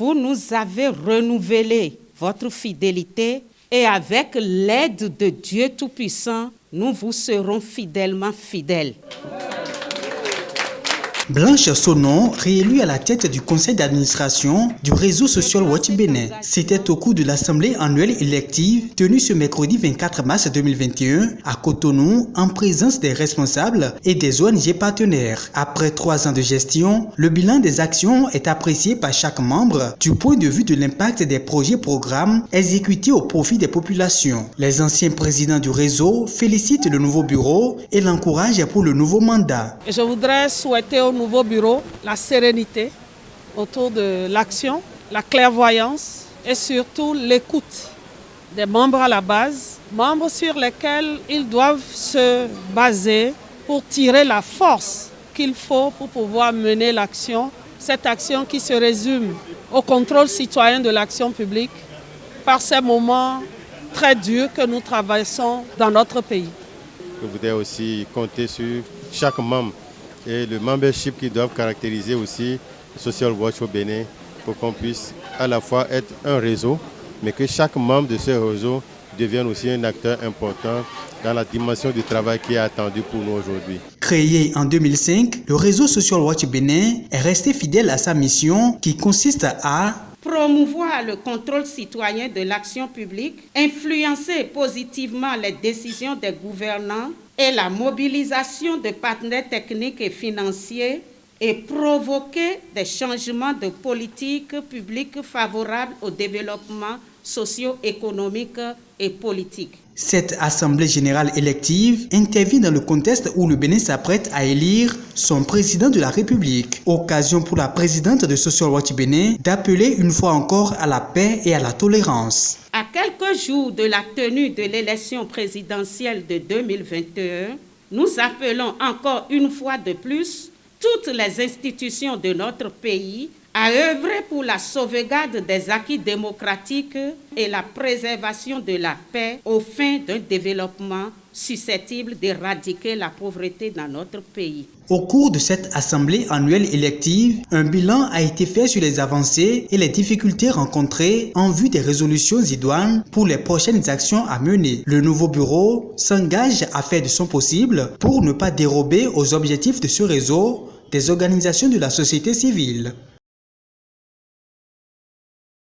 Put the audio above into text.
Vous nous avez renouvelé votre fidélité et avec l'aide de Dieu Tout-Puissant, nous vous serons fidèlement fidèles. Blanche Sonon, réélue à la tête du conseil d'administration du réseau social Watch Bénin. C'était au cours de l'assemblée annuelle élective tenue ce mercredi 24 mars 2021 à Cotonou en présence des responsables et des ONG partenaires. Après 3 ans de gestion, le bilan des actions est apprécié par chaque membre du point de vue de l'impact des projets programmes exécutés au profit des populations. Les anciens présidents du réseau félicitent le nouveau bureau et l'encouragent pour le nouveau mandat. Je voudrais souhaiter au nouveau bureau la sérénité autour de l'action, la clairvoyance et surtout l'écoute des membres à la base, membres sur lesquels ils doivent se baser pour tirer la force qu'il faut pour pouvoir mener l'action, cette action qui se résume au contrôle citoyen de l'action publique par ces moments très durs que nous traversons dans notre pays. Je voudrais aussi compter sur chaque membre et le membership qui doivent caractériser aussi Social Watch au Bénin pour qu'on puisse à la fois être un réseau, mais que chaque membre de ce réseau devienne aussi un acteur important dans la dimension du travail qui est attendu pour nous aujourd'hui. Créé en 2005, le réseau Social Watch Bénin est resté fidèle à sa mission qui consiste à promouvoir le contrôle citoyen de l'action publique, influencer positivement les décisions des gouvernants et la mobilisation de partenaires techniques et financiers et provoquer des changements de politique publique favorables au développement socio-économique et politique. Cette assemblée générale élective intervient dans le contexte où le Bénin s'apprête à élire son président de la République. Occasion pour la présidente de Social Watch Bénin d'appeler une fois encore à la paix et à la tolérance. À quelques jours de la tenue de l'élection présidentielle de 2021, nous appelons encore une fois de plus toutes les institutions de notre pays à œuvrer pour la sauvegarde des acquis démocratiques et la préservation de la paix aux fins d'un développement susceptible d'éradiquer la pauvreté dans notre pays. Au cours de cette assemblée annuelle élective, un bilan a été fait sur les avancées et les difficultés rencontrées en vue des résolutions idoines pour les prochaines actions à mener. Le nouveau bureau s'engage à faire de son possible pour ne pas dérober aux objectifs de ce réseau des organisations de la société civile.